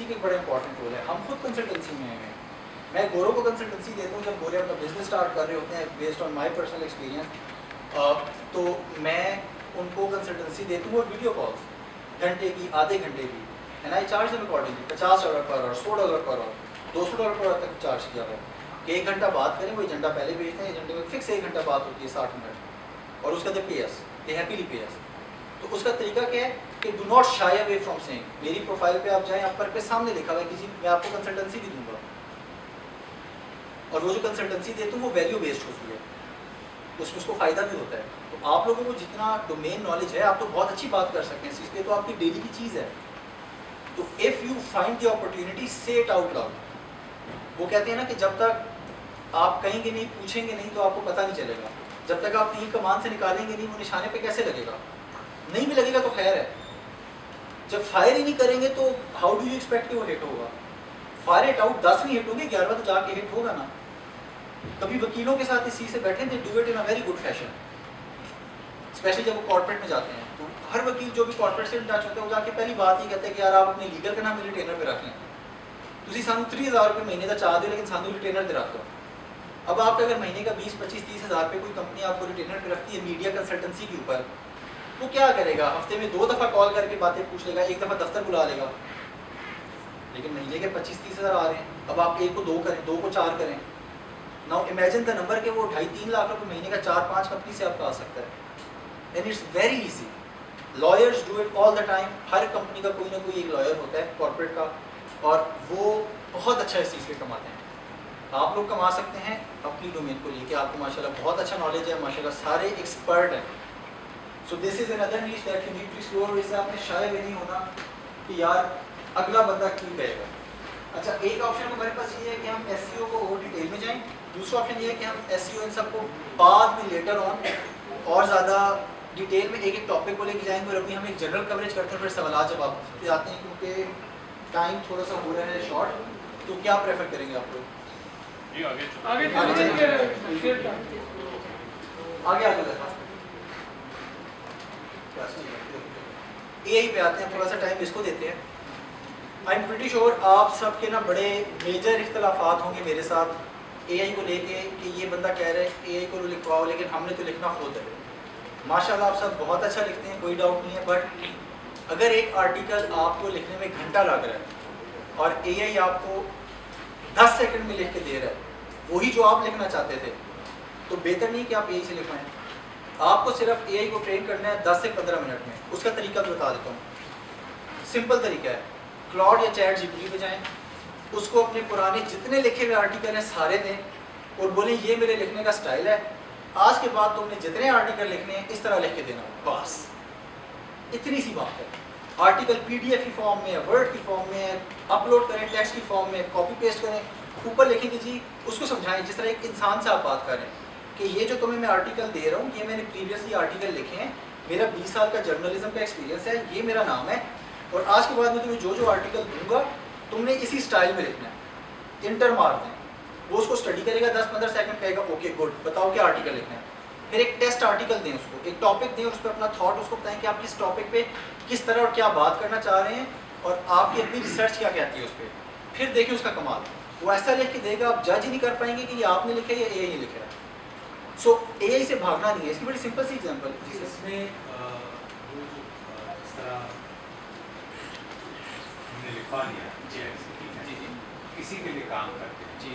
का एक बड़ा इंपॉर्टेंट रोल है। हम खुद कंसल्टेंसी में हैं, मैं गोरों को कंसल्टेंसी देता हूँ जब गोरे अपना बिजनेस स्टार्ट कर रहे होते हैं based on my personal experience. तो मैं उनको कंसल्टेंसी देता हूँ और वीडियो कॉल्स घंटे की, आधे घंटे की, and I charge them accordingly. $50 per hour, $100 per hour, $200 per hour तक चार्ज किया हुआ है कि 1 घंटा बात करें। वो एजेंडा पहले भेजते हैं, एजेंडे में फिक्स 1 घंटा बात होती है 60 मिनट, और उसका दे पे अस, दे हैप्पीली पे अस। तो उसका तरीका क्या है कि do not shy away from saying, मेरी प्रोफाइल पे आप जाएं, आप पर पे सामने लिखा हुआ है कि जी मैं आपको कंसल्टेंसी भी दूंगा, और वो जो कंसल्टेंसी देता हूँ वो वैल्यू बेस्ड होती है, उसमें उसको फ़ायदा भी होता है। तो आप लोगों को जितना डोमेन नॉलेज है आप तो बहुत अच्छी बात कर सकते हैं इस पर, तो आपकी डेली की चीज़ है। तो if you find the opportunity से इट आउट लाउड। वो कहते हैं ना कि जब तक आप कहेंगे नहीं, पूछेंगे नहीं, तो आपको पता नहीं चलेगा। जब तक आप तीर कमान से निकालेंगे नहीं, वो निशाने पे कैसे लगेगा? नहीं भी लगेगा तो खैर है, जब फायर ही नहीं करेंगे तो हाउ डू यू एक्सपेक्ट कि वो हिट होगा? फायर इट आउट, 10 नहीं हिट होंगे, 11वां तो जाके हिट होगा ना। कभी वकीलों के साथ इसी से बैठे, they do it in a very good fashion, specially जब वो कॉर्पोरेट में जाते हैं। तो हर वकील जो भी कॉर्पोरेट से टच होते हैं वो जाके पहली बात ये कहते हैं कि यार आप अपने लीगल का नाम रिटेनर पे रख लें, तुम सानू 30,000 रुपये महीने का चाह दो, लेकिन सानू रिटेनर दे रख दो। अब आपका अगर महीने का 20, 25, 30,000 रुपये कोई कंपनी आपको रिटेनर पे रखती है मीडिया कंसल्टेंसी के ऊपर, वो क्या करेगा? हफ्ते में 2 दफ़ा कॉल करके बातें पूछ लेगा, 1 दफ़ा दफ्तर बुला लेगा, लेकिन महीने के 25-30 हज़ार आ रहे हैं। अब आप 1 को 2 करें, 2 को 4 करें, नाउ इमेजिन द नंबर के वो 2.5-3 लाख रुपये महीने का 4-5 कंपनी से आपका आ सकता है। And it's very easy, lawyers do it all the time. Her company का कोई ना कोई एक लॉयर होता है कॉर्पोरेट का, और वो बहुत अच्छा इस चीज़ पे कमाते हैं। आप लोग कमा सकते हैं अपनी डोमेन को लेके, आपको माशाल्लाह बहुत अच्छा नॉलेज है, माशाल्लाह सारे एक्सपर्ट हैं। So this is another niche that you need to explore. इससे आपने शायद भी नहीं होना कि यार अगला बंदा क्यों कहेगा। अच्छा, एक ऑप्शन हमारे पास ये है कि हम एसईओ को और डिटेल में जाएं, दूसरा ऑप्शन ये है कि हम एसईओ इन सबको बाद में लेटर ऑन और ज़्यादा डिटेल में एक एक टॉपिक को लेके जाएंगे, और अभी हम एक जनरल कवरेज करते हैं, फिर सवाल जवाब पे आते हैं, क्योंकि टाइम थोड़ा सा हो रहा है शॉर्ट। तो क्या प्रेफर करेंगे आप लोग? आगे एआई पे आते हैं, थोड़ा सा टाइम इसको देते हैं। आई एम प्रीटी श्योर आप सब के ना बड़े मेजर इख्तलाफात होंगे मेरे साथ एआई को लेके कि ये बंदा कह रहा है एआई को लिखवाओ, लेकिन हमने तो लिखना खुद है। माशाल्लाह आप सब बहुत अच्छा लिखते हैं, कोई डाउट नहीं है, बट अगर एक आर्टिकल आपको लिखने में घंटा लग रहा है और एआई आपको 10 सेकंड में लिख के दे रहा है वही जो आप लिखना चाहते थे, तो बेहतर नहीं कि आप एआई से लिखवाएं। आपको सिर्फ एआई को ट्रेन करना है 10 से 15 मिनट में। उसका तरीका भी बता देता हूँ, सिंपल तरीका है। क्लॉड या चैट जीपीटी पे जाएं, उसको अपने पुराने जितने लिखे हुए आर्टिकल हैं सारे दें, और बोलें ये मेरे लिखने का स्टाइल है, आज के बाद तुमने जितने आर्टिकल लिखने हैं इस तरह लिख के देना, बस इतनी सी बात है। आर्टिकल पीडीएफ की फॉर्म में, वर्ड की फॉर्म में अपलोड करें, टेक्स्ट की फॉर्म में कॉपी पेस्ट करें, ऊपर लिखेंगे जी, उसको समझाएं जिस तरह एक इंसान से आप बात करें कि ये जो तुम्हें मैं आर्टिकल दे रहा हूँ ये मैंने प्रीवियसली आर्टिकल लिखे हैं, मेरा 20 साल का जर्नलिज्म का एक्सपीरियंस है, ये मेरा नाम है, और आज के बाद मैं तुम्हें जो जो आर्टिकल दूंगा तुमने इसी स्टाइल में लिखना है। इंटर मार दें, वो उसको स्टडी करेगा, 10-15 सेकंड कहेगा ओके गुड, बताओ क्या आर्टिकल लिखना है। फिर एक टेस्ट आर्टिकल दें उसको, एक टॉपिक दें और उस पर अपना थॉट उसको बताएं कि आप किस टॉपिक पे किस तरह और क्या बात करना चाह रहे हैं, और आपकी अपनी रिसर्च क्या कहती है उस पर। फिर देखिए उसका कमाल, वो ऐसा लिख के देगा आप जज ही नहीं कर पाएंगे कि ये आपने लिखा है या एआई ने लिखा है। सो एआई से भागना नहीं है, इसकी बड़ी सिंपल सी एग्जांपल है। इसमें इस तरह हमने लिखवा दिया किसी के लिए काम करते हैं जी,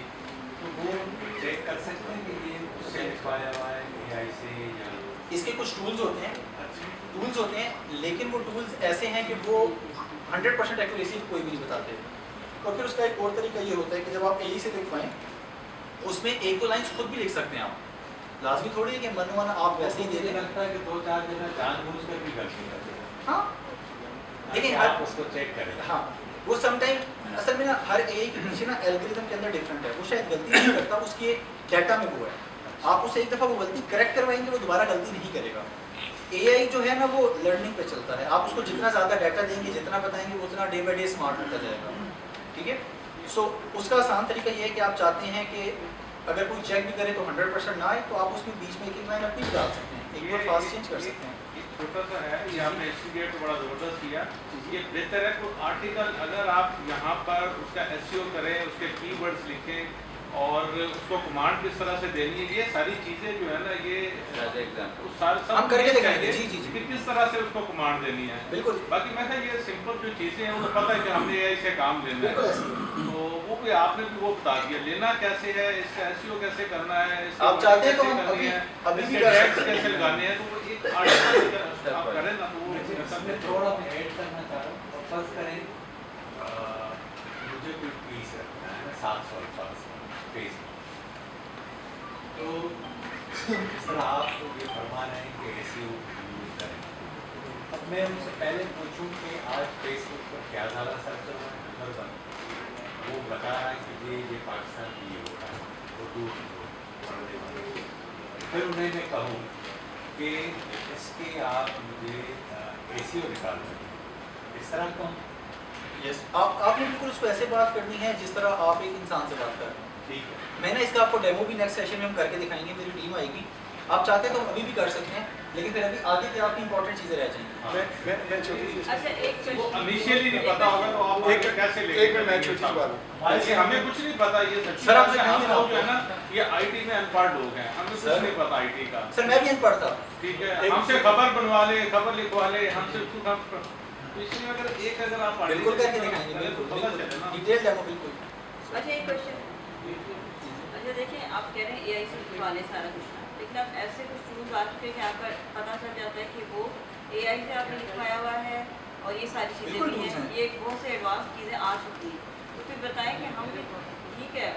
तो वो चेक कर सकते हैं कि ये उससे लिखवाया हुआ है एआई से या इसके कुछ टूल्स होते हैं, लेकिन वो टूल्स ऐसे हैं कि वो 100% एक्यूरेसी कोई भी नहीं बताते। और फिर उसका एक और तरीका ये होता है कि जब आप एआई से लिखवाएं उसमें 1-2 लाइन्स खुद भी लिख सकते हैं आप, लाजमी थोड़ी है कि मनमान आप वैसे ही दे दें। लगता है कि 2-4 जगह जानबूझकर भी गलती करते हैं। हाँ, लेकिन आप उसको चेक करें। हाँ, वो समटाइम असल में ना हर एआई के पीछे ना एल्गोरिथम के अंदर डिफरेंट है, वो शायद गलती नहीं करता, उसके डाटा में वो है। आप उससे एक दफ़ा वो गलती करेक्ट करवाएंगे वो दोबारा गलती नहीं करेगा। एआई जो है ना वो लर्निंग पे चलता है, आप उसको जितना ज़्यादा डाटा देंगे, जितना बताएंगे, वो उतना डे बाई डे स्मार्ट होता जाएगा। ठीक है, सो उसका आसान तरीका ये है कि आप चाहते हैं कि अगर कोई चेक भी करे तो 100% ना आए, तो आप उसमें बीच में एक लाइन अपनी डाल सकते हैं, एक बार फास्ट चेंज कर सकते हैं। छोटा सा है, ये आपने इंस्टीगेट बड़ा ज़बरदस्त किया। ये बेहतर है कोई आर्टिकल अगर आप यहाँ पर उसका एसईओ करें, उसके कीवर्ड्स लिखें और उसको कमांड किस तरह से देनी है, ये सारी चीज़ें जो है ना ये हम करके दिखाएंगे। जी जी जी, कि किस तरह से उसको कमांड देनी है। बिल्कुल बाकी मैं ये सिंपल जो चीज़ें हैं वो तो पता है कि हमने एआई से काम लेना बिल्कुल है, ऐसे ही। तो वो कोई आपने भी वो बता दिया लेना कैसे है, इसका एसईओ कैसे करना है, इसकी आप चाहते हैं तो कैसे हम करनी है, अभी भी इसके कर टैग्स सकते हैं। कैसे लगाने हैं, तो वो एक आर्टिकल आप करें ना तो वो इसमें थोड़ा मैं ऐड करना चाह रहा हूँ। और फर्स्ट करें मुझे कोई पीस रखना है 700 अल्फाज पेज, तो इस तरह आपको ये फरमा रहे हैं कि ऐसे यूज करें। अब मैं उनसे पहले पूछूं कि आज फेसबुक पर क्या ज़्यादा सर्च चल रहा है, नंबर 1 वो बता रहा है कि ये पाकिस्तान की ये हो रहा है, वो दूर फिर उन्हें मैं कहूँ कि इसके आप मुझे एसीओ निकाल दें, इस तरह कहूँ। यस, आपने बिल्कुल उसको ऐसे बात करनी है जिस तरह आप एक इंसान से बात कर रहे हैं। ठीक है, मैं ना इसका आपको डेमो भी नेक्स्ट सेशन में हम करके दिखाएंगे, मेरी टीम आएगी। आप चाहते हैं तो हम अभी भी कर सकते हैं, लेकिन फिर अभी आगे की आपकी इंपॉर्टेंट चीज़ें रह जाएंगी। मैं छोटी सी अच्छा एक वो इनिशियली नहीं पता होगा तो आप एक कैसे लेंगे? एक मिनट मैं छोटी सी बात जैसे हमें कुछ नहीं पता, ये सच्ची सर, बात आपसे है, कहीं हम नहीं लोग जो है ना। ना ये आईटी में अनपढ़ लोग हैं, हमें कुछ सर। नहीं पता आईटी का। सर मैं भी अनपढ़ था। ठीक है, हमसे खबर बनवा ले, खबर लिखवा ले, हमसे कुछ हम तो इसमें अगर आप बिल्कुल करके दिखाएंगे, पहले तो बिल्कुल पता चले ना। डिटेल डेमो बिल्कुल। अच्छा एक क्वेश्चन, अच्छा देखिए आप कह रहे हैं एआई से लिखवा ले सारा कुछ ना, लेकिन आप ऐसे कुछ टूल्स आ चुके हैं कि आपका पता चल जाता है कि वो एआई से आपने लिखवाया हुआ है और ये सारी चीज़ें बिल्कुल भी tools हैं, हैं। ये बहुत से एडवांस चीज़ें आ चुकी हैं। तो फिर बताएं कि हम भी ठीक है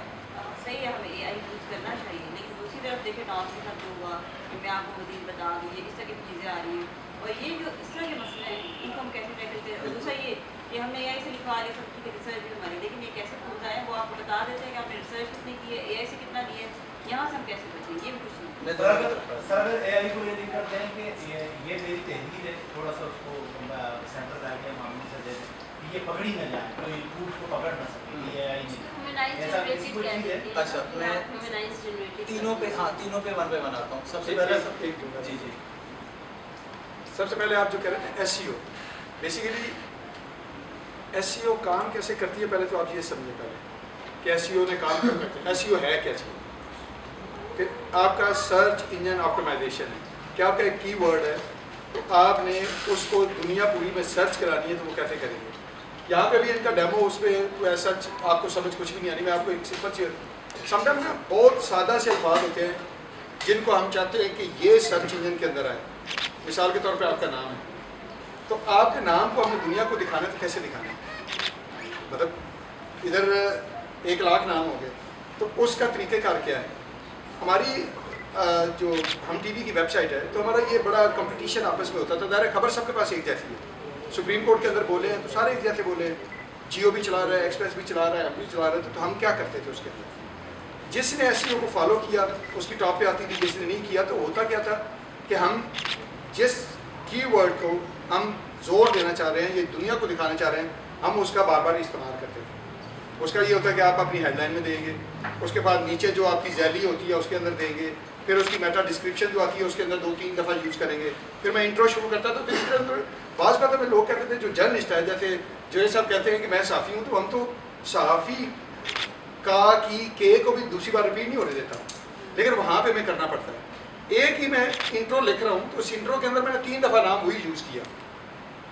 सही है, हमें एआई यूज़ करना चाहिए, लेकिन दूसरी तरफ देखिए डांस के साथ जो हुआ कि मैं आपको मज़ीद बता दूँ, ये इस तरह की चीज़ें आ रही हैं और ये जो इस तरह के मसले हैं इनको हम कैसे टैकल करें। और दूसरा ये कि हमने एआई से लिखवा लिया, सब ठीक है रिसर्च भी हमारी, लेकिन ये कैसे टूल्स आए हैं वो आपको बता देते हैं कि आपने रिसर्च कितनी की है, एआई से कितना लिया है, यहाँ से हम कैसे बचें, ये भी कुछ नहीं। मैं सर अगर एआई को ये नहीं करते हैं कि ये मेरी तहरीर है, थोड़ा सा उसको सेंटर ला के मामले से दे दें कि ये पकड़ी ना जाए, कोई टूल्स को पकड़ ना सके, ये एआई नहीं ऐसा किसी को चीज़ है। अच्छा, मैं तीनों पे, हाँ तीनों पे वन बाय वन आता हूँ। सबसे पहले जी जी, सबसे पहले आप जो कह रहे थे एसईओ, बेसिकली एसईओ काम कैसे करती है, पहले तो आप ये समझिए पहले कि एसईओ ने काम क्यों करते हैं, एसईओ है क्या चीज़। फिर आपका सर्च इंजन ऑप्टिमाइजेशन है कि आपका एक कीवर्ड है तो आपने उसको दुनिया पूरी में सर्च करानी है, तो वो कैसे करेंगे। यहाँ पे भी इनका डेमो उस पर तो ऐसा आपको समझ कुछ भी नहीं आनी। मैं आपको एक सिंपल चीज़ समटाइम ना बहुत सादा से अल्फाज होते हैं जिनको हम चाहते हैं कि ये सर्च इंजन के अंदर आए। मिसाल के तौर पे आपका नाम है, तो आपके नाम को हमें दुनिया को दिखाना तो कैसे दिखाना है, मतलब इधर 1 लाख नाम हो गए, तो उसका तरीक़ेकार क्या है। हमारी जो हम टीवी की वेबसाइट है तो हमारा ये बड़ा कंपटीशन आपस में होता था। ज़ाहिर खबर सबके पास एक जैसी है, सुप्रीम कोर्ट के अंदर बोले हैं तो सारे एक जैसे बोले हैं, जियो भी चला रहा है, एक्सप्रेस भी चला रहा है, हम भी चला रहे थे। तो हम क्या करते थे उसके अंदर, जिसने एसईओ को फॉलो किया उसकी टॉप पे आती थी, जिसने नहीं किया तो होता क्या था कि हम जिस कीवर्ड को हम जोर देना चाह रहे हैं, ये दुनिया को दिखाना चाह रहे हैं, हम उसका बार बार इस्तेमाल करते थे। उसका ये होता है कि आप अपनी हेडलाइन में देंगे, उसके बाद नीचे जो आपकी जैली होती है उसके अंदर देंगे, फिर उसकी मेटा डिस्क्रिप्शन जो आती है उसके अंदर 2-3 दफ़ा यूज़ करेंगे। फिर मैं इंट्रो शुरू करता था, तो इसके अंदर बाज़ बात में लोग कहते थे जो जर्नलिस्ट है, जैसे जो सब कहते हैं कि मैं सहाफ़ी हूँ, तो हम तो सहाफ़ी का की के को भी दूसरी बार रिपीट नहीं होने देता, लेकिन वहाँ पे मैं करना पड़ता है। एक ही मैं इंट्रो लिख रहा हूँ तो उस इंट्रो के अंदर मैंने 3 दफ़ा नाम वही यूज़ किया,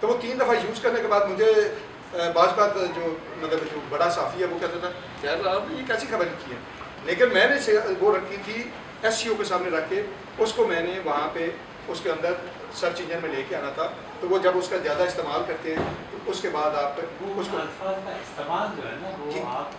तो वो 3 दफ़ा यूज़ करने के बाद मुझे बाज़ बात जो मतलब जो बड़ा साफ़ी है वो कहता था यार आपने ये कैसी खबर लिखी है, लेकिन मैंने वो रखी थी एसईओ के सामने रख के, उसको मैंने वहाँ पे उसके अंदर सर्च इंजन में लेके आना था। तो वो जब उसका ज़्यादा इस्तेमाल करते हैं तो उसके बाद आप उसको अल्फाज का इस्तेमाल जो है ना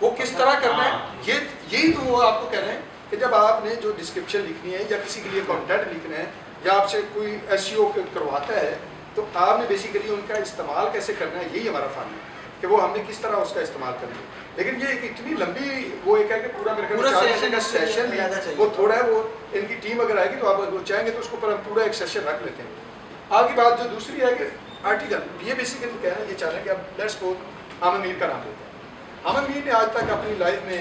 वो किस तरह करना है, यही तो वो आपको कह रहे हैं कि जब आपने जो डिस्क्रिप्शन लिखनी है या किसी के लिए कंटेंट लिखना है या आपसे कोई एसईओ करवाता है, तो आपने बेसिकली उनका इस्तेमाल कैसे करना है, यही हमारा फन है कि वो हमने किस तरह उसका इस्तेमाल करना है। लेकिन ये एक इतनी लंबी वो एक है कि पूरा मेरे ख्याल 4 घंटे का सेशन भी वो थोड़ा है, वो इनकी टीम अगर आएगी तो आप चाहेंगे तो उसको पर हम पूरा एक सेशन रख लेते हैं। आगे बात जो दूसरी है कि आर्टिकल, ये बेसिकली क्या है, ये चाह रहे हैं कि अब लेट्स सपोज आमन मीर का नाम लेते हैं। आमन मीर ने आज तक अपनी लाइफ में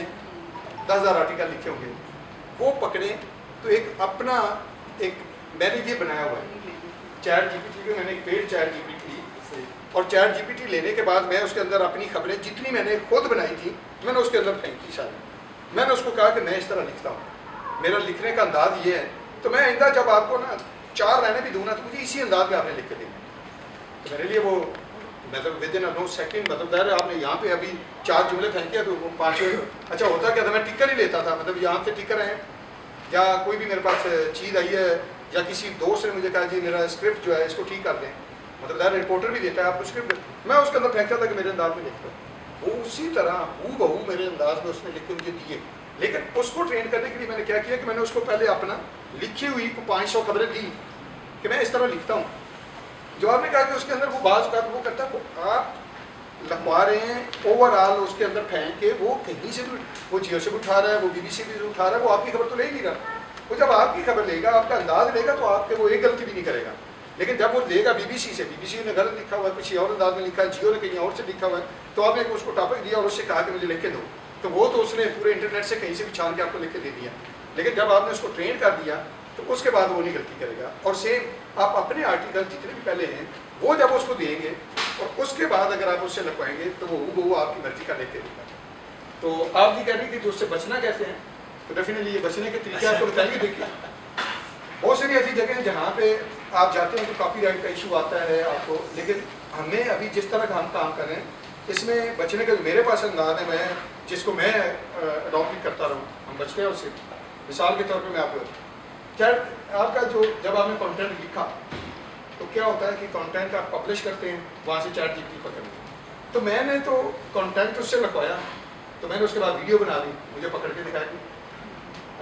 10,000 आर्टिकल लिखे होंगे, वो पकड़े तो एक अपना एक मैंने ये बनाया हुआ है चैट जीपीटी पे मैंने एक पेड चैट जीपीटी ली और चैट जीपीटी लेने के बाद मैं उसके अंदर अपनी खबरें जितनी मैंने खुद बनाई थी मैंने उसके अंदर फेंकी सारी। मैंने उसको कहा कि मैं इस तरह लिखता हूँ, मेरा लिखने का अंदाज ये है, तो मैं आइंदा जब आपको ना 4 लाइनें भी दूँ ना तो मुझे इसी अंदाज में आपने लिख के देना। तो मेरे लिए वो मतलब विद इन नो सेकेंड मतलब ज़ाहिर आपने यहाँ पे अभी 4 जुमले फेंके तो वो 5 अच्छा होता क्या था, मैं टिकर ही लेता था, मतलब यहाँ से टिकर है या कोई भी मेरे पास चीज़ आई है या किसी दोस्त ने मुझे कहा जी मेरा स्क्रिप्ट जो है इसको ठीक कर दें, मतलब ज़ाहिर रिपोर्टर भी देता है आपको स्क्रिप्ट, मैं उसके अंदर फेंकता था कि मेरे अंदाज में लिख लो। वो उसी तरह हूबहू मेरे अंदाज में उसने लिख के मुझे दिए। लेकिन उसको ट्रेन करने के लिए मैंने क्या किया कि मैंने उसको पहले अपना लिखी हुई 500 खबरें दी कि मैं इस तरह लिखता हूँ। जो आपने कहा कि उसके अंदर वो बाज़ का वो करता है, आप लिखवा रहे हैं ओवरऑल उसके अंदर फेंक के, वो कहीं से भी वो जियो से भी उठा रहा है, वो BBC भी उठा रहा है, वो आपकी खबर तो ले ही नहीं रहा। वो जब आपकी खबर लेगा, आपका अंदाज लेगा तो आपके वो एक गलती भी नहीं करेगा। लेकिन जब वो लेगा BBC से, BBC ने गलत लिखा हुआ है, किसी और अंदाज में लिखा है, जियो ने कहीं और से लिखा हुआ है, तो आपने उसको टॉपिक दिया और उससे कहा कि मुझे लिख के दो, तो वो तो उसने पूरे इंटरनेट से कहीं से भी छान के आपको लिख के दे दिया। लेकिन जब आपने उसको ट्रेन कर दिया तो उसके बाद वो नहीं गलती करेगा। और सेम आप अपने आर्टिकल जितने भी पहले हैं वो जब उसको देंगे और उसके बाद अगर आप उससे लिखवाएंगे तो वो आपकी मर्जी का लेके देगा। तो आप ये कह रही कि जो उससे बचना कैसे हैं, तो डेफिनेटली ये बचने के तरीके आपको बताएंगे। देखिए बहुत सारी ऐसी जगह हैं जहाँ पे आप जाते हैं तो कॉपीराइट का इशू आता है आपको, लेकिन हमें अभी जिस तरह का हम काम कर रहे हैं इसमें बचने का मेरे पास अंदाज है, मैं जिसको मैं अडॉप्ट भी करता रहूँ, हम बचते हैं उससे। मिसाल के तौर पर मैं आपको क्या आपका जो जब आपने कंटेंट लिखा तो क्या होता है कि कंटेंट आप पब्लिश करते हैं, वहाँ से चैट जीपीटी पकड़ ली, तो मैंने तो कंटेंट उससे लिखवाया, तो मैंने उसके बाद वीडियो बना दी, मुझे पकड़ के दिखाया,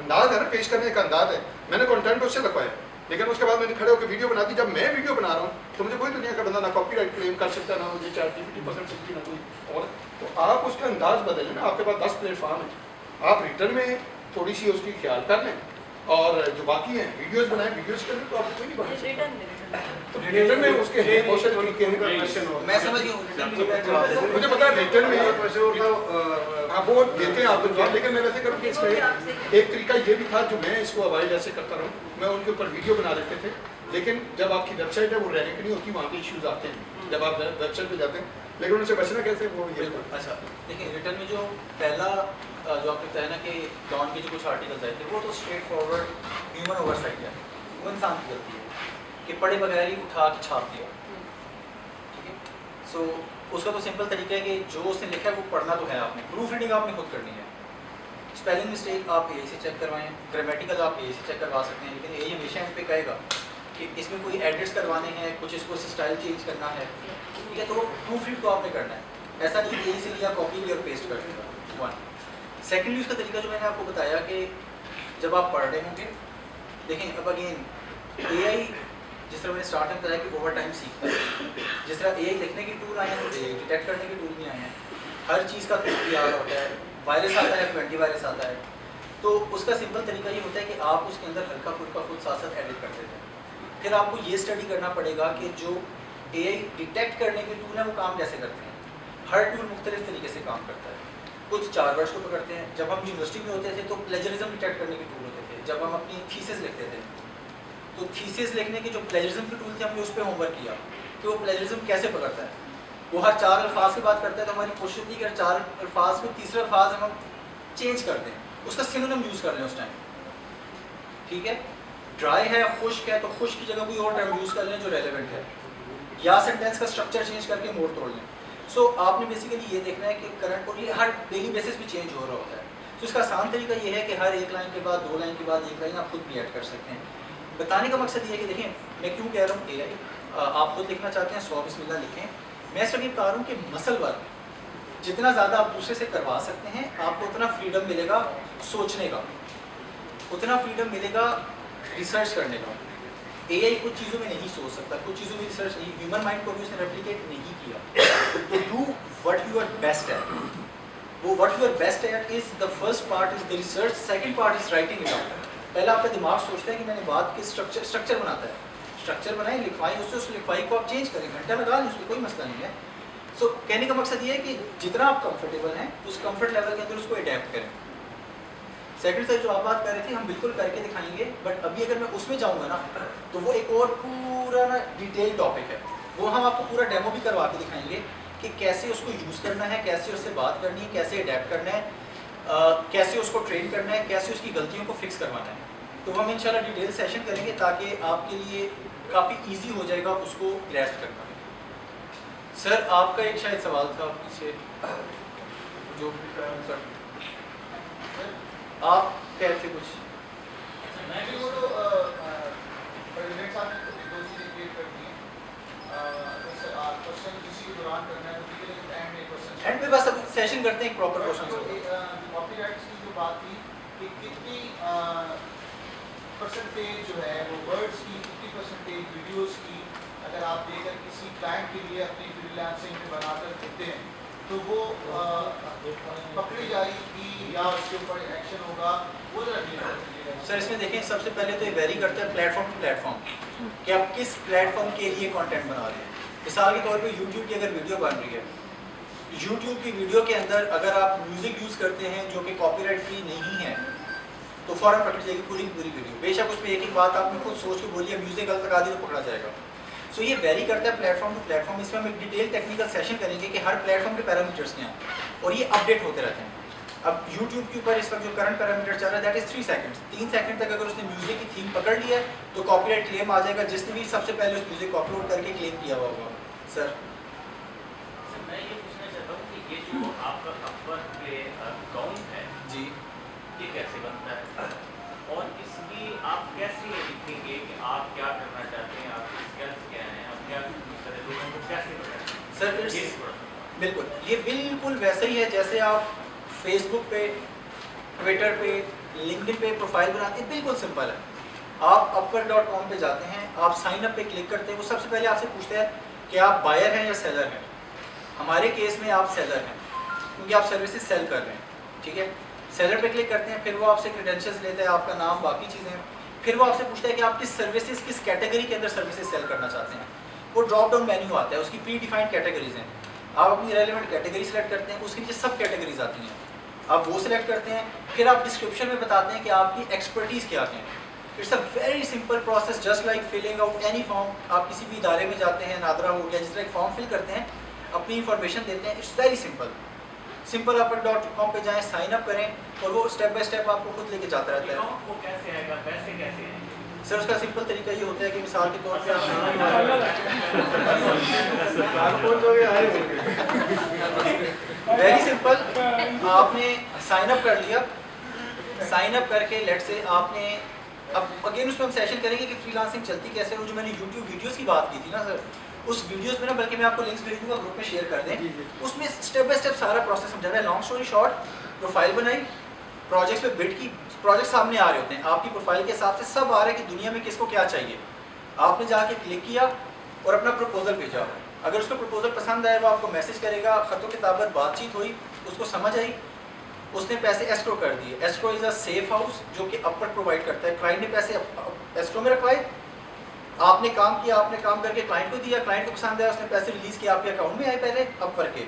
अंदाज है ना पेश करने का अंदाज है, मैंने कंटेंट उससे लिखवाया, लेकिन उसके बाद मैंने खड़े होकर वीडियो बना दी। जब मैं वीडियो बना रहा हूँ तो मुझे कोई दुनिया का बंदा ना कॉपीराइट क्लेम कर सकता, ना मुझे चैट जीपीटी पकड़ सकती, ना कोई और। तो आप उसका अंदाज बदलें ना, आपके पास 10 प्लेटफॉर्म है, आप रिटर्न में थोड़ी सी उसकी ख्याल कर लें और जो बाकी हैं वीडियोस बनाएं, वीडियोस करें तो आपको कोई नहीं पकड़ सकता। तो रिटर्न में उसके हैं बहुत सारे तरीके हैं, मैं समझ गया, मुझे पता है रिटर्न में हाँ वो देते हैं आपको, लेकिन मैं वैसे करूँ कि इसका एक तरीका ये भी था जो मैं इसको अवॉइड ऐसे करता रहूँ, मैं उनके ऊपर वीडियो बना देते थे, लेकिन जब आपकी वेबसाइट है वो रैंक नहीं होती, वहाँ पे इश्यूज आते हैं जब आप वेबसाइट पे जाते हैं, लेकिन उनसे बचना कैसे वो ये। अच्छा देखिए रिटर्न में जो पहला जो आपने बताया ना कि डॉन के जो कुछ आर्टिकल्स आए थे वो तो स्ट्रेट फॉरवर्ड ह्यूमन ओवरसाइट है, वो इंसान की गलती है कि पढ़े बगैर ही उठा के छाप दिया, ठीक है। सो उसका तो सिंपल तरीका है कि जो उसने लिखा है वो पढ़ना तो है आपने, प्रूफ रीडिंग आपने खुद करनी है। स्पेलिंग मिस्टेक आप AI से चेक करवाएं, ग्रामेटिकल आप AI से चेक करवा सकते हैं, लेकिन AI हमेशा इन पे कहेगा कि इसमें कोई एडिट्स करवाने हैं, कुछ इसको स्टाइल चेंज करना है, ठीक है, तो प्रूफ रीड तो आपने करना है, ऐसा नहीं AI से लिया कॉपी लिया और पेस्ट कर दिया। 1 सेकेंडली उसका तरीका जो मैंने आपको बताया कि जब आप पढ़ रहे होंगे, देखें अब अगेन AI जिस तरह मैंने स्टार्ट में बताया कि ओवर टाइम सीखता है, जिस तरह AI लिखने की टूल आए हैं तो AI डिटेक्ट करने की टूल भी आए हैं, हर चीज़ का कुछ भी होता है, वायरस आता है, एंटी वायरस आता है, तो उसका सिंपल तरीका ये होता है कि आप उसके अंदर हल्का फुल्का खुद साथ साथ एडिट कर देते हैं। फिर आपको ये स्टडी करना पड़ेगा कि जो AI डिटेक्ट करने के टूल है वो काम कैसे करते हैं। हर टूल मुख्तलिफ तरीके से काम करता है, कुछ 4 वर्ड्स को पकड़ते हैं। जब हम यूनिवर्सिटी में होते थे तो प्लेजरिज्म डिटेक्ट करने के टूल होते थे, जब हम अपनी थीसिस लिखते थे तो थीसिस लिखने के जो प्लेजरिज्म के टूल थे हमने उस पर होमवर्क किया कि वो प्लेजरिज्म कैसे पकड़ता है। वो हर 4 अल्फाज की बात करता है तो हमारी कोशिश होती है कि 4 अल्फाज में तीसरा अल्फाज हम चेंज कर दें, उसका सिनोनिम यूज़ कर लें उस टाइम, ठीक है। ड्राई है, खुश्क है, तो खुश्क की जगह कोई और टर्म यूज़ कर लें जो रेलेवेंट है, या सेंटेंस का स्ट्रक्चर चेंज करके मोड़ तोड़ लें। सो आपने बेसिकली ये देखना है कि करंट और ये हर डेली बेसिस पे चेंज हो रहा होता है। तो इसका आसान तरीका ये है कि हर एक लाइन के बाद 2 लाइन के बाद 1 लाइन आप खुद भी ऐड कर सकते हैं। बताने का मकसद ये है कि देखें मैं क्यों कह रहा हूँ AI आप खुद लिखना चाहते हैं 100 बिस्मिल्लाह लिखें, मैं सिर्फ ये बता रहा हूँ कि मसल वर्क जितना ज़्यादा आप दूसरे से करवा सकते हैं आपको उतना फ्रीडम मिलेगा सोचने का, उतना फ्रीडम मिलेगा रिसर्च करने का। AI कुछ चीज़ों में नहीं सोच सकता, कुछ चीज़ों में रिसर्च नहीं, ह्यूमन माइंड को भी उसने रेप्लिकेट नहीं किया। तो do what you are best at, वो what you are best at is the first part is the research, second part is writing it out. पहला आपका दिमाग सोचता है कि मैंने बात के स्ट्रक्चर बनाता है, स्ट्रक्चर बनाएं, लिखवाएं, उससे उस लिखवाई को आप चेंज करें, घंटा लगा लें, उसमें कोई मसला नहीं है। सो कहने का मकसद ये है कि जितना आप कंफर्टेबल हैं उस कंफर्ट लेवल के अंदर उसको अडेप्ट करें। सेकंड सर जो आप बात कर रहे थे हम बिल्कुल करके दिखाएंगे, बट अभी अगर मैं उसमें जाऊँगा ना तो वो एक और पूरा ना डिटेल टॉपिक है, वो हम आपको पूरा डेमो भी करवा के दिखाएंगे कि कैसे उसको यूज़ करना है, कैसे उससे बात करनी है, कैसे अडेप्ट करना है, कैसे उसको ट्रेन करना है, कैसे उसकी गलतियों को फिक्स करवाना है। तो हम इंशाल्लाह डिटेल सेशन करेंगे ताकि आपके लिए काफ़ी ईजी हो जाएगा उसको ग्रैस्प करना। सर आपका एक शायद सवाल था पीछे जो सर आप कहते कुछ। मैं भी वो तो प्रेसिडेंट साहब ने दो चीज़ें क्लियर कर दी हैं। जैसे क्वेश्चन किसी के दौरान करना है तो ठीक है, लेकिन एंड में क्वेश्चन एंड में बस अब सेशन करते हैं प्रॉपर क्वेश्चन। कॉपीराइट्स की जो बात थी कि कितनी परसेंटेज जो है वो वर्ड्स की, कितनी परसेंटेज वीडियोस की अगर आप देकर किसी क्लाइंट के लिए अपनी फ्रीलांसिंग में बनाकर देते हैं तो वो पकड़ी जाएगी या उसके ऊपर एक्शन होगा, वो जरा क्लियर कर दीजिएगा। सर इसमें देखें सबसे पहले तो ये वेरी करता है प्लेटफॉर्म टू प्लेटफॉर्म कि आप किस प्लेटफॉर्म के लिए कंटेंट बना रहे हैं। मिसाल के तौर पे यूट्यूब की अगर वीडियो बन रही है, यूट्यूब की वीडियो के अंदर अगर आप म्यूज़िक यूज़ करते हैं जो कि कॉपीराइट फ्री नहीं है तो फ़ौरन पकड़ी जाएगी पूरी की पूरी वीडियो। बेशक उसमें एक एक बात आपने खुद सोच के बोली है, म्यूज़िक गलत लगा दी तो पकड़ा जाएगा। सो ये वेरी करता है प्लेटफॉर्म टू प्लेटफॉर्म। इसमें हम एक डिटेल टेक्निकल सेशन करेंगे कि हर प्लेटफॉर्म के पैरामीटर्स क्या हैं और ये अपडेट होते रहते हैं। अब YouTube के ऊपर इस वक्त जो करंट पैरामीटर चल रहा है दैट इज 3 सेकंड्स। 3 सेकंड तक अगर उसने म्यूजिक की थीम पकड़ लिया है तो कॉपीराइट क्लेम आ जाएगा जिसने भी सबसे पहले उस म्यूजिक को अपलोड करके क्लेम किया हुआ होगा। सर मैं ये पूछना चाहता हूँ कि ये जो आपका अपवर्क पे अकाउंट है जी, ये कैसे बनता है और इसकी आप कैसे ये लिखेंगे कि आप क्या करना चाहते हैं, आपकी स्किल्स क्या हैं, आप क्या लोगों को कैसे बताएं? सर ये थोड़ा सा बिल्कुल ये बिल्कुल वैसा ही है जैसे आप फेसबुक पे, ट्विटर पे, लिंक्डइन पे प्रोफाइल बनाते हैं, बिल्कुल सिंपल है। आप upwork.com पे जाते हैं, आप साइन अप पे क्लिक करते हैं, वो सबसे पहले आपसे पूछते हैं कि आप बायर हैं या सेलर हैं। हमारे केस में आप सेलर हैं क्योंकि आप सर्विसेज सेल कर रहे हैं, ठीक है। सेलर पे क्लिक करते हैं, फिर वो आपसे क्रेडेंशियल्स लेता है, आपका नाम, बाकी चीज़ें, फिर वो आपसे पूछता है कि आप किस सर्विसेज, किस कैटेगरी के अंदर सर्विसेज सेल करना चाहते हैं। वो ड्रॉप डाउन मेन्यू आता है, उसकी प्री डिफाइंड कैटेगरीज हैं, आप अपनी रेलिवेंट कैटेगरी सेलेक्ट करते हैं, उसके नीचे सब कैटेगरीज आती हैं, आप वो सिलेक्ट करते हैं, फिर आप डिस्क्रिप्शन में बताते हैं कि आपकी एक्सपर्टीज़ क्या है। It's a very simple process just like filling out any form. आप किसी भी इदारे में जाते हैं, नादरा हो गया, जिस तरह एक फॉर्म फिल करते हैं, अपनी इंफॉर्मेशन देते हैं, it's very simple. Simple upwork.com पे जाएं, साइन अप करें और वो स्टेप बाय स्टेप आपको खुद लेके जाता रहता है। वो कैसे आएगा, पैसे कैसे आएंगे? सर उसका सिंपल तरीका ये होता है कि मिसाल के तौर पे वेरी सिंपल, आपने साइन अप कर लिया, साइन अप करके लेट से आपने, अब अगेन उसमें हम सेशन करेंगे कि फ्रीलांसिंग चलती कैसे है। जो मैंने यूट्यूब वीडियोस की बात की थी ना सर, उस वीडियोस में ना, बल्कि मैं आपको लिंक्स भेज दूंगा, ग्रुप में शेयर कर दें, उसमें स्टेप बाय स्टेप सारा प्रोसेस समझाया है। लॉन्ग स्टोरी शॉर्ट, प्रोफाइल बनाई, प्रोजेक्ट्स पे बिड की, प्रोजेक्ट सामने आ रहे होते हैं, आपकी प्रोफाइल के हिसाब से सब आ रहा है कि दुनिया में किसको क्या चाहिए। आपने जाके क्लिक किया और अपना प्रपोजल भेजा। अगर उसको प्रपोजल पसंद आए वो आपको मैसेज करेगा, ख़तों किताबत बातचीत हुई, उसको समझ आई, उसने पैसे एस्क्रो कर दिए। Escrow is a safe house जो कि अपवर्क प्रोवाइड करता है। क्लाइंट ने पैसे एस्क्रो में रखवाए, आपने काम किया, आपने काम करके क्लाइंट को दिया, क्लाइंट को पसंद आया, उसने पैसे रिलीज़ किया, आपके अकाउंट में आए पहले अपवर्क के।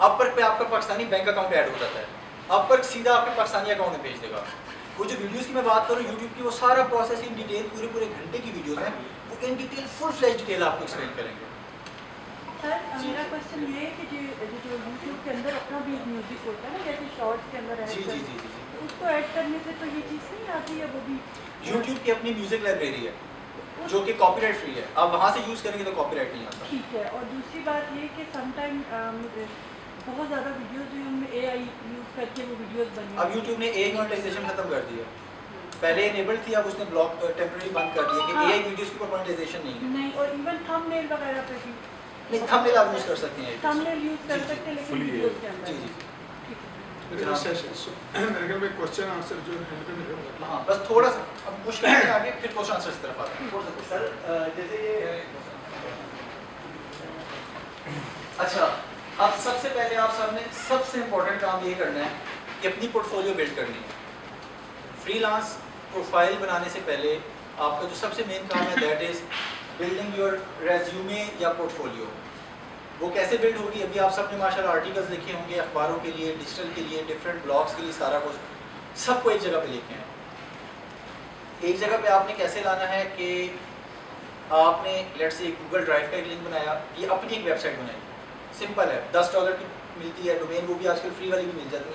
अपवर्क पे आपका पाकिस्तानी बैंक अकाउंट ऐड हो जाता है, अपवर्क सीधा आपके पाकिस्तानी अकाउंट में भेज देगा। वो जो वीडियोस की मैं बात करूँ यूट्यूब की, वो सारा प्रोसेस इन डिटेल, पूरे घंटे की वीडियोस हैं, वो in detail full flash detail आपको एक्सप्लेन करेंगे। सर मेरा क्वेश्चन ये है कि जो यूट्यूब के अंदर अपना भी म्यूजिक होता है ना, जैसे शॉर्ट्स के अंदर जी ऐड जी जी जी जी उसको ऐड करने से तो ये चीज़ नहीं आती है, वो भी यूट्यूब की अपनी म्यूजिक लाइब्रेरी है जो कि कॉपीराइट फ्री है, आप वहाँ से यूज़ करेंगे तो कॉपीराइट नहीं आता। ठीक है। और दूसरी बात ये कि समटाइम बहुत ज़्यादा वीडियोस जो उनमें AI यूज़ करके वो वीडियोस बनी। अब यूट्यूब ने AI मोनेटाइजेशन खत्म कर दिया, पहले इनेबल्ड थी, अब उसने ब्लॉक टेम्परेरी बंद कर दिया कि हाँ। AI वीडियोस के ऊपर मोनेटाइजेशन नहीं है। नहीं, और इवन थंबनेल वगैरह पे भी नहीं, थंबनेल आप यूज़ कर सकते हैं। थंबनेल यूज़ कर जी, जी, सकते हैं, लेकिन fully वीडियोस के अंदर जी जी ठीक है। मेरे ख्याल में क्वेश्चन आंसर जो है हाँ, बस थोड़ा सा अब पुश करते हैं आगे, फिर क्वेश्चन आंसर की तरफ आते हैं। सर जैसे ये अच्छा, अब सबसे पहले आप सबने सबसे इम्पोर्टेंट काम ये करना है कि अपनी पोर्टफोलियो बिल्ड करनी है। फ्रीलांस प्रोफाइल बनाने से पहले आपका जो सबसे मेन काम है that is building your resume या पोर्टफोलियो। वो कैसे बिल्ड होगी, अभी आप सबने माशाल्लाह आर्टिकल्स लिखे होंगे अखबारों के लिए, डिजिटल के लिए, डिफरेंट ब्लॉग्स के लिए, सारा कुछ। सबको एक जगह पे लेके आए। एक जगह पे आपने कैसे लाना है कि आपने लेट्स से गूगल ड्राइव का एक लिंक बनाया, ये अपनी एक वेबसाइट बनाई, सिंपल है, $10 की मिलती है डोमेन, वो भी आजकल फ्री वाली भी मिल जाती है।